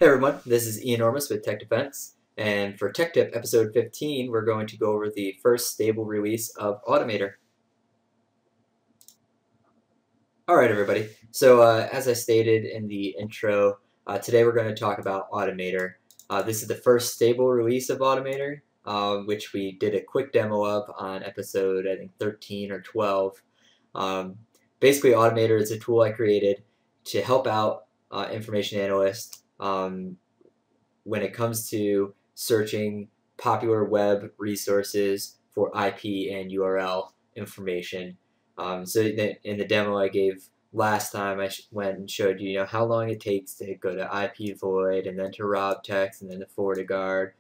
Hey everyone, this is Enormous with TekDefense, and for TekTip episode 15, we're going to go over the first stable release of Automater. Alright everybody, so as I stated in the intro, today we're going to talk about Automater. This is the first stable release of Automater, which we did a quick demo of on episode, I think, 13 or 12. Basically, Automater is a tool I created to help out information analysts when it comes to searching popular web resources for IP and URL information. So in the demo I gave last time, I went and showed you, how long it takes to go to IPVoid and then to Robtex and then to Fortiguard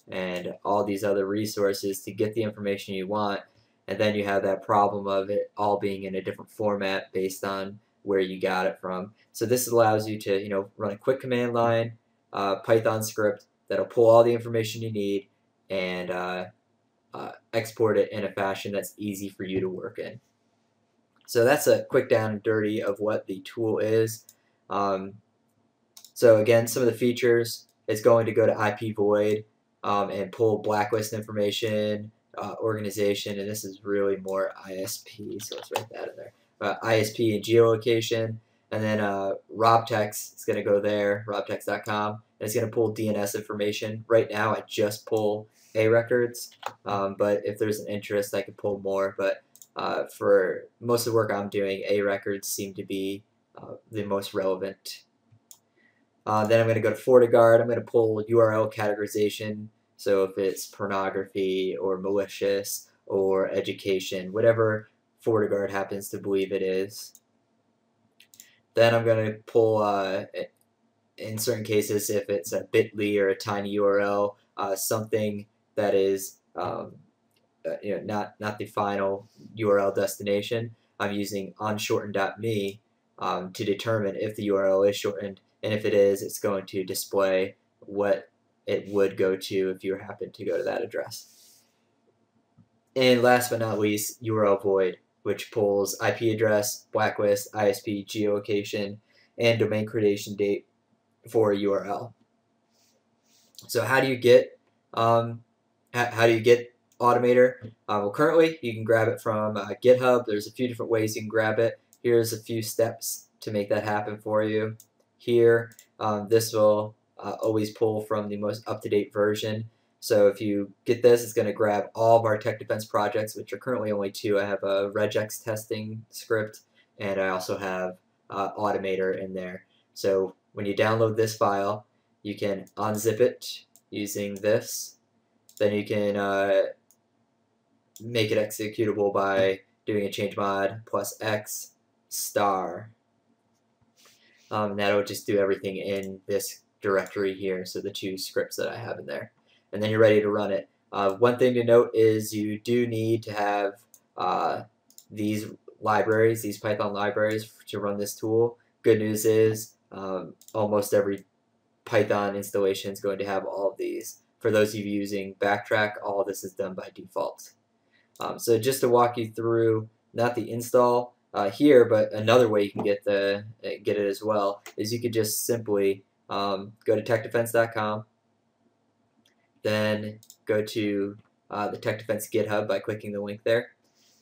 and all these other resources to get the information you want, and then you have that problem of it all being in a different format based on where you got it from. So this allows you to run a quick command line Python script that'll pull all the information you need and export it in a fashion that's easy for you to work in. So that's a quick down and dirty of what the tool is. So again, some of the features, it's going to go to IPVoid and pull blacklist information, organization, and this is really more ISP, so let's write that in there. ISP and Geo Location, and then Robtex is going to go there, Robtex.com, and it's going to pull DNS information. Right now I just pull A records, but if there's an interest I could pull more, but for most of the work I'm doing, A records seem to be the most relevant. Then I'm going to go to Fortiguard. I'm going to pull URL categorization, so if it's pornography or malicious or education, whatever Fortiguard happens to believe it is. Then I'm going to pull, in certain cases, if it's a bit.ly or a tiny URL, something that is not the final URL destination. I'm using onshorten.me to determine if the URL is shortened, and if it is, it's going to display what it would go to if you happen to go to that address. And last but not least, URLVoid, which pulls IP address, blacklist, ISP, geolocation, and domain creation date for a URL. So how do you get Automater? Well, currently you can grab it from GitHub. There's a few different ways you can grab it. Here's a few steps to make that happen for you. Here, this will always pull from the most up-to-date version. So if you get this, it's going to grab all of our TekDefense projects, which are currently only 2. I have a regex testing script, and I also have Automater in there. So when you download this file, you can unzip it using this. Then you can make it executable by doing a chmod plus x star. That'll just do everything in this directory here, so the 2 scripts that I have in there. And then you're ready to run it. One thing to note is you do need to have these libraries, these Python libraries, to run this tool. Good news is almost every Python installation is going to have all of these. For those of you using Backtrack, all of this is done by default. So just to walk you through, not the install here, but another way you can get it as well is you could just simply go to TekDefense.com, then go to the TekDefense GitHub by clicking the link there,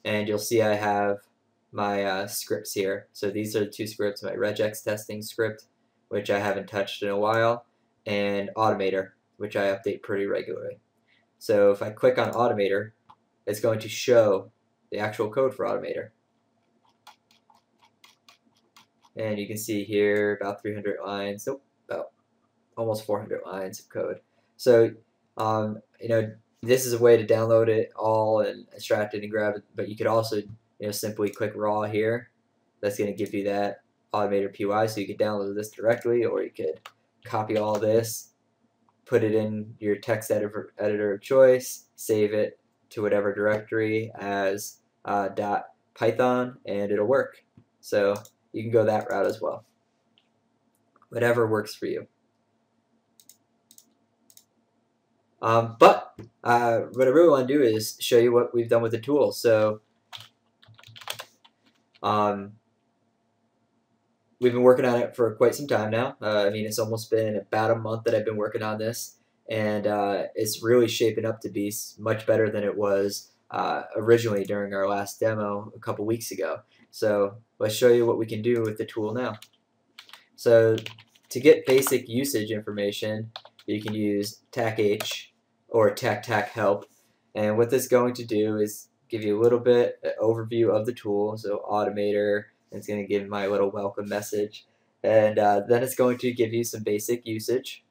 and you'll see I have my scripts here. So these are the 2 scripts: my regex testing script, which I haven't touched in a while, and Automater, which I update pretty regularly. So if I click on Automater, it's going to show the actual code for Automater. And you can see here about 300 lines, about almost 400 lines of code. So, this is a way to download it all and extract it and grab it, but you could also, simply click raw here. That's going to give you that Automater.py, so you could download this directly, or you could copy all this, put it in your text editor of choice, save it to whatever directory as .python, and it'll work. So you can go that route as well. Whatever works for you. But what I really want to do is show you what we've done with the tool. So we've been working on it for quite some time now. I mean, it's almost been about a month that I've been working on this, and it's really shaping up to be much better than it was originally during our last demo a couple weeks ago. So let's show you what we can do with the tool now. So to get basic usage information, you can use TekH or TekHelp, and what this is going to do is give you a little bit overview of the tool. So Automater, and it's going to give my little welcome message, and then it's going to give you some basic usage.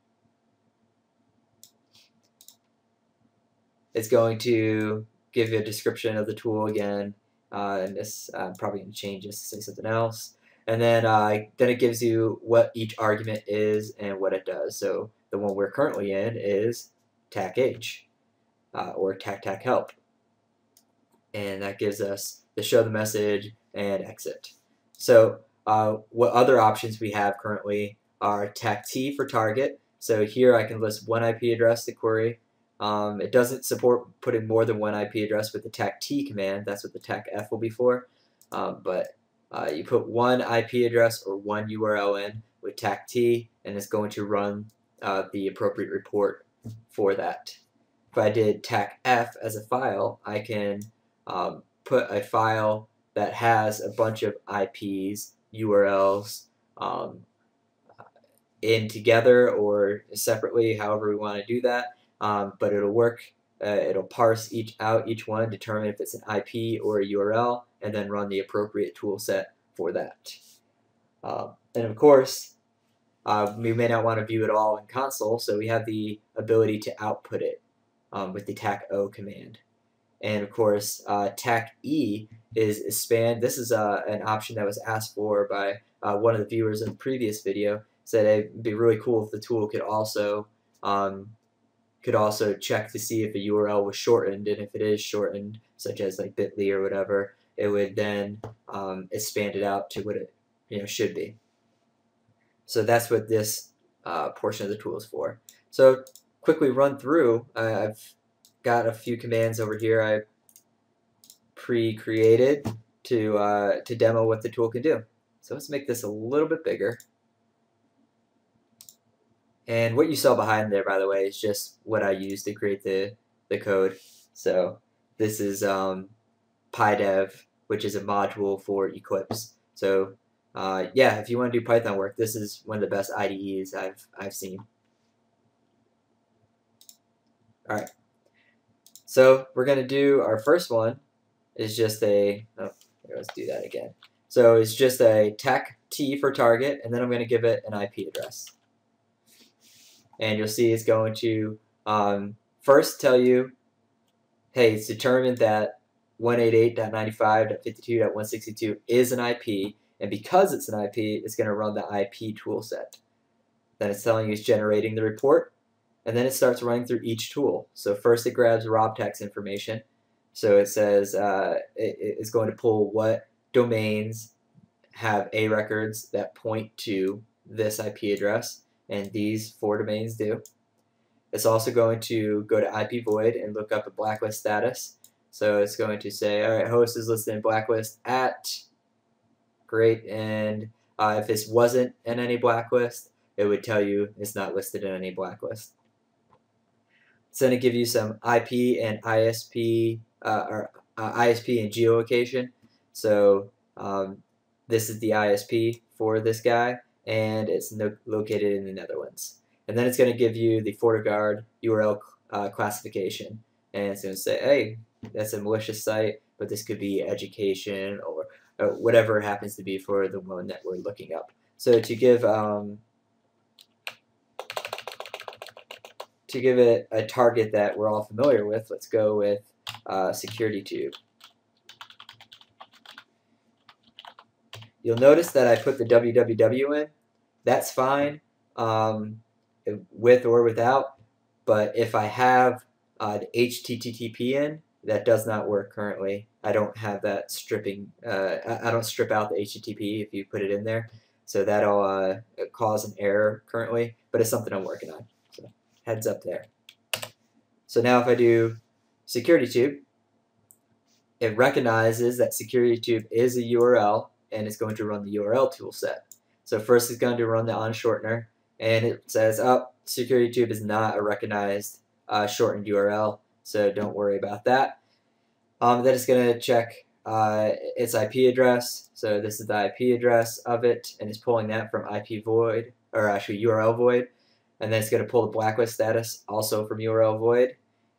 It's going to give you a description of the tool again, and this I'm probably going to change this to say something else. And then it gives you what each argument is and what it does. So the one we're currently in is TekH or TekHelp, and that gives us the show the message and exit. So what other options we have currently are TekT for target. So here I can list one IP address to query. It doesn't support putting more than one IP address with the TekT command. That's what the TekF will be for. But you put one IP address or one URL in with TekT, and it's going to run the appropriate report for that. If I did TekF as a file, I can put a file that has a bunch of IPs, URLs, in together or separately, however we want to do that. But it'll work. It'll parse each one, determine if it's an IP or a URL, and then run the appropriate tool set for that. And of course, we may not want to view it all in console, so we have the ability to output it with the TekO command. And of course, TekE is expand. This is an option that was asked for by one of the viewers in the previous video. Said it'd be really cool if the tool could also check to see if a URL was shortened, and if it is shortened, such as like bit.ly or whatever, it would then expand it out to what it should be. So that's what this portion of the tool is for. So quickly run through. I've got a few commands over here I pre-created to demo what the tool can do. So let's make this a little bit bigger. And what you saw behind there, by the way, is just what I used to create the code. So this is PyDev, which is a module for Eclipse. So yeah, if you want to do Python work, this is one of the best IDEs I've seen. All right. So we're going to do our first one is just let's do that again. So it's just a TekT for target, and then I'm going to give it an IP address. And you'll see it's going to first tell you, hey, it's determined that 188.95.52.162 is an IP, and because it's an IP, it's going to run the IP toolset. Then it's telling you it's generating the report, and then it starts running through each tool. So first it grabs Robtex information. So it says it's going to pull what domains have A records that point to this IP address, and these 4 domains do. It's also going to go to IPVoid and look up a blacklist status. So it's going to say, all right, host is listed in blacklist at, great, and if this wasn't in any blacklist, it would tell you it's not listed in any blacklist. It's going to give you some IP and ISP, ISP and Geo Location. So this is the ISP for this guy, and it's located in the Netherlands. And then it's going to give you the Fortiguard URL classification, and it's going to say, hey, that's a malicious site, but this could be education or whatever it happens to be for the one that we're looking up. So to give it a target that we're all familiar with, let's go with SecurityTube. You'll notice that I put the www in. That's fine with or without, but if I have the HTTP in, that does not work currently. I don't have that stripping. I don't strip out the HTTP if you put it in there, so that'll cause an error currently, but it's something I'm working on. So heads up there. So now if I do SecurityTube, it recognizes that SecurityTube is a URL, and it's going to run the URL toolset. So first it's going to run the onShortener, and it says, oh, SecurityTube is not a recognized shortened URL, so don't worry about that. Then it's going to check its IP address. So this is the IP address of it, and it's pulling that from IPVoid, or actually URLVoid. And then it's going to pull the blacklist status also from URLVoid.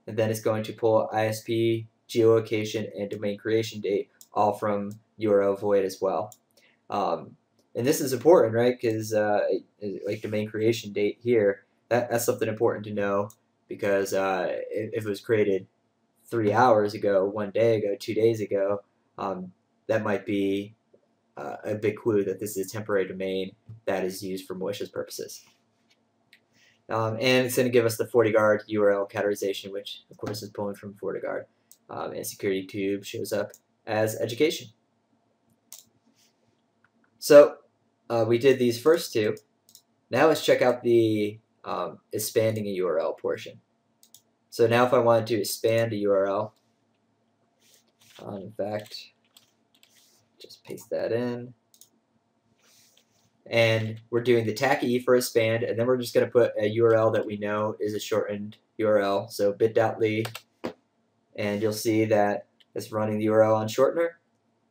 And then it's going to pull ISP, geolocation, and domain creation date all from URLVoid as well. And this is important, right? Because like domain creation date here, that's something important to know, because if it was created 3 hours ago, 1 day ago, 2 days ago, that might be a big clue that this is a temporary domain that is used for malicious purposes. And it's going to give us the Fortiguard URL categorization, which of course is pulling from Fortiguard. And SecurityTube shows up as education. So we did these first two. Now let's check out the expanding a URL portion. So now if I wanted to expand a URL, in fact, just paste that in. And we're doing the TAC-E for expand, and then we're just going to put a URL that we know is a shortened URL. So bit.ly, and you'll see that it's running the URL on shortener,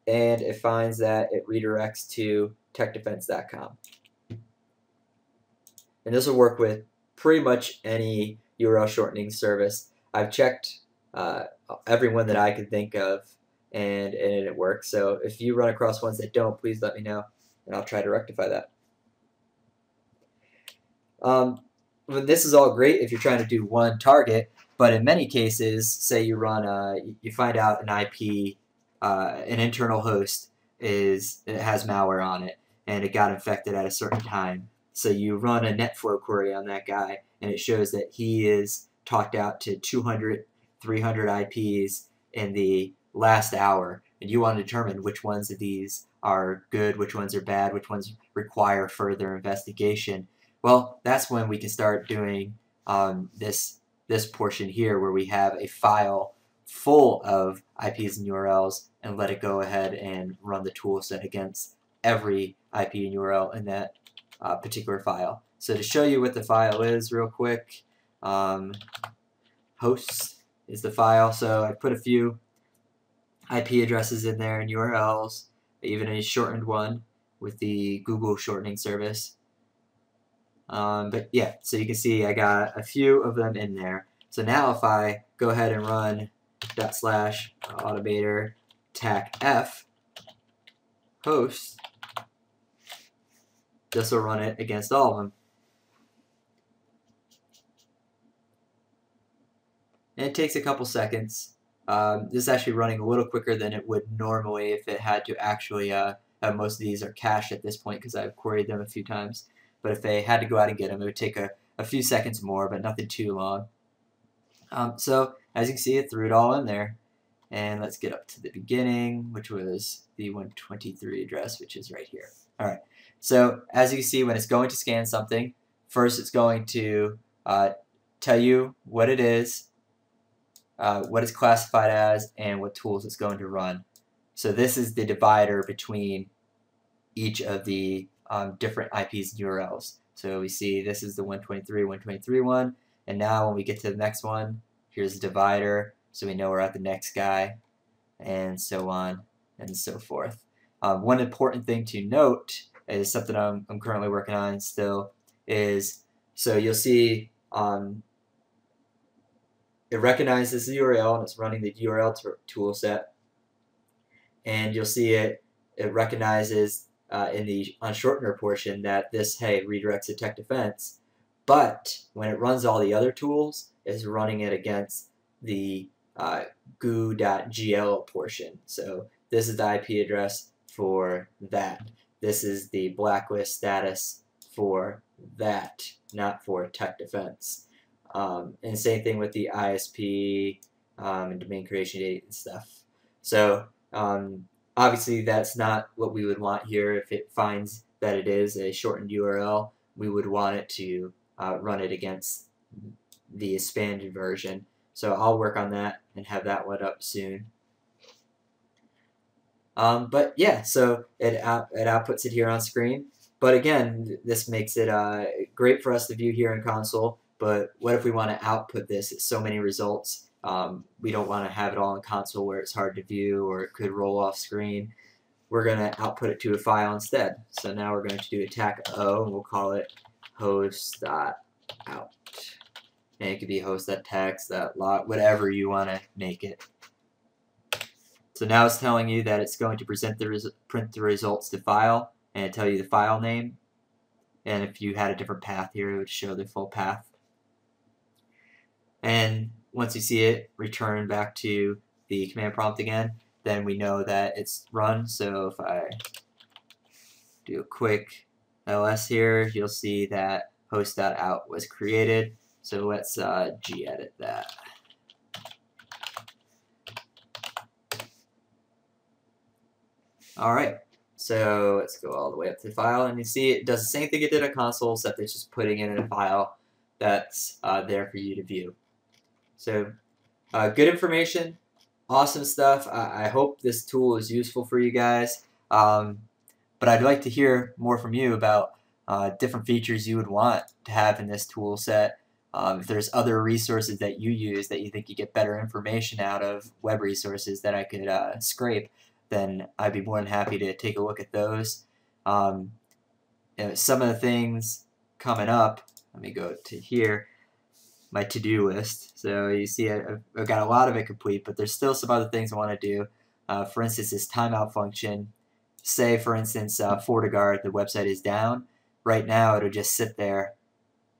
and it finds that it redirects to TekDefense.com. And this will work with pretty much any URL shortening service. I've checked every one that I could think of, and it works. So if you run across ones that don't, please let me know, and I'll try to rectify that. This is all great if you're trying to do one target, but in many cases, say you run you find out an IP, an internal host it has malware on it, and it got infected at a certain time. So you run a NetFlow query on that guy, and it shows that he is talked out to 200, 300 IPs in the last hour, and you want to determine which ones of these are good, which ones are bad, which ones require further investigation. Well, that's when we can start doing this portion here, where we have a file full of IPs and URLs and let it go ahead and run the tool set against every IP and URL in that particular file. So to show you what the file is real quick, hosts is the file. So I put a few IP addresses in there and URLs, even a shortened one with the Google shortening service. But yeah, so you can see I got a few of them in there. So now if I go ahead and run /automater TAC-F host, this will run it against all of them. And it takes a couple seconds. This is actually running a little quicker than it would normally if it had to actually have most of these are cached at this point, because I've queried them a few times. But if they had to go out and get them, it would take a few seconds more, but nothing too long. So as you can see, it threw it all in there. And let's get up to the beginning, which was the 123 address, which is right here. All right. So as you can see, when it's going to scan something, first it's going to tell you what it is, what it's classified as, and what tools it's going to run. So this is the divider between each of the different IPs and URLs. So we see this is the 123 one, and now when we get to the next one, here's the divider, so we know we're at the next guy, and so on and so forth. One important thing to note is something I'm currently working on still is, so you'll see it recognizes the URL and it's running the URL tool set, and you'll see it recognizes in the unshortener portion that this, hey, redirects to TekDefense, but when it runs all the other tools, it's running it against the goo.gl portion. So this is the IP address for that. This is the blacklist status for that, not for TekDefense. And same thing with the ISP and domain creation date and stuff. So obviously that's not what we would want here. If it finds that it is a shortened URL, we would want it to run it against the expanded version. So I'll work on that and have that one up soon. But yeah, so it outputs it here on screen. But again, this makes it great for us to view here in console. But what if we want to output this? It's so many results. We don't want to have it all in console where it's hard to view or it could roll off screen. We're going to output it to a file instead. So now we're going to do attack O, and we'll call it host.out. And it could be host.text, .log, whatever you want to make it. So now it's telling you that it's going to print the results to file, and tell you the file name. And if you had a different path here, it would show the full path. And once you see it, return back to the command prompt again. Then we know that it's run. So if I do a quick ls here, you'll see that host.out was created. So let's gedit that. Alright, so let's go all the way up to the file, and you see it does the same thing it did on console, except it's just putting it in a file that's there for you to view. So good information, awesome stuff. I hope this tool is useful for you guys, but I'd like to hear more from you about different features you would want to have in this tool set. If there's other resources that you use that you think you get better information out of, web resources that I could scrape, then I'd be more than happy to take a look at those. You know, some of the things coming up, let me go to here, my to-do list. So you see I've got a lot of it complete, but there's still some other things I want to do. For instance, this timeout function. Say, for instance, Fortiguard, the website is down. Right now, it'll just sit there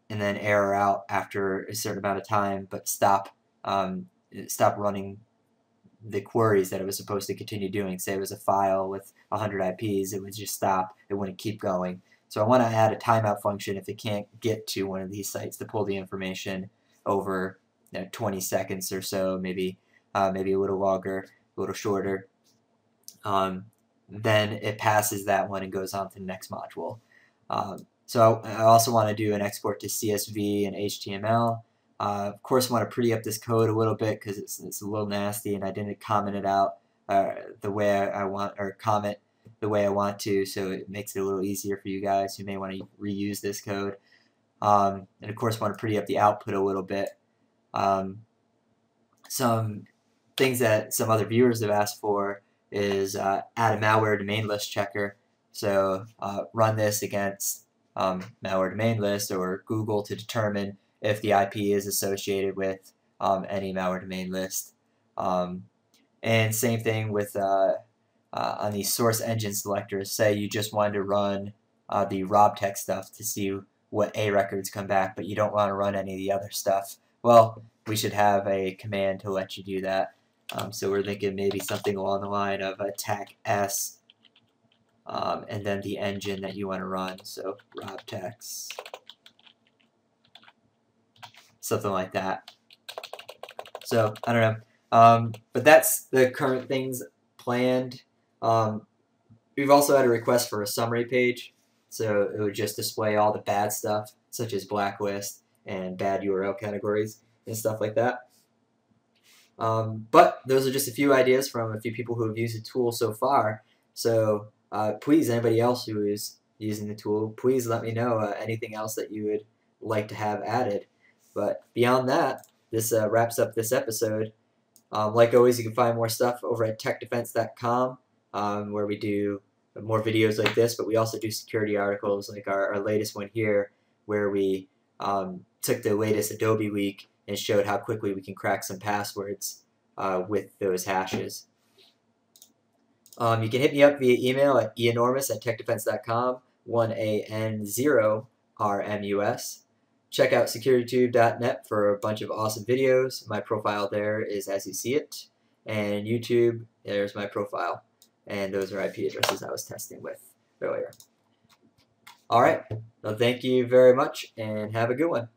and then error out after a certain amount of time, but stop running the queries that it was supposed to continue doing. Say it was a file with 100 IPs, it would just stop. It wouldn't keep going. So I want to add a timeout function if it can't get to one of these sites to pull the information over 20 seconds or so, maybe a little longer, a little shorter. Then it passes that one and goes on to the next module. So I also want to do an export to CSV and HTML. Of course, I want to pretty up this code a little bit because it's a little nasty, and I didn't comment it out the way I want, or comment the way I want to, so it makes it a little easier for you guys who may want to reuse this code. And of course, I want to pretty up the output a little bit. Some things that some other viewers have asked for is add a malware domain list checker. So run this against malware domain list or Google to determine if the IP is associated with any malware domain list. And same thing with on these source engine selectors. Say you just wanted to run the Robtex stuff to see what A records come back, but you don't want to run any of the other stuff. Well, we should have a command to let you do that. So we're thinking maybe something along the line of attack S and then the engine that you want to run. So Robtex, something like that. So I don't know, but that's the current things planned. We've also had a request for a summary page, so it would just display all the bad stuff, such as blacklist and bad URL categories and stuff like that. But those are just a few ideas from a few people who have used the tool so far. So please, anybody else who is using the tool, please let me know anything else that you would like to have added. But beyond that, this wraps up this episode. Like always, you can find more stuff over at TekDefense.com, where we do more videos like this, but we also do security articles like our latest one here, where we took the latest Adobe leak and showed how quickly we can crack some passwords with those hashes. You can hit me up via email at enormous@tekdefense.com, 1AN0RMUS. Check out securitube.net for a bunch of awesome videos. My profile there is as you see it. And YouTube, there's my profile. And those are IP addresses I was testing with earlier. Alright, well, thank you very much and have a good one.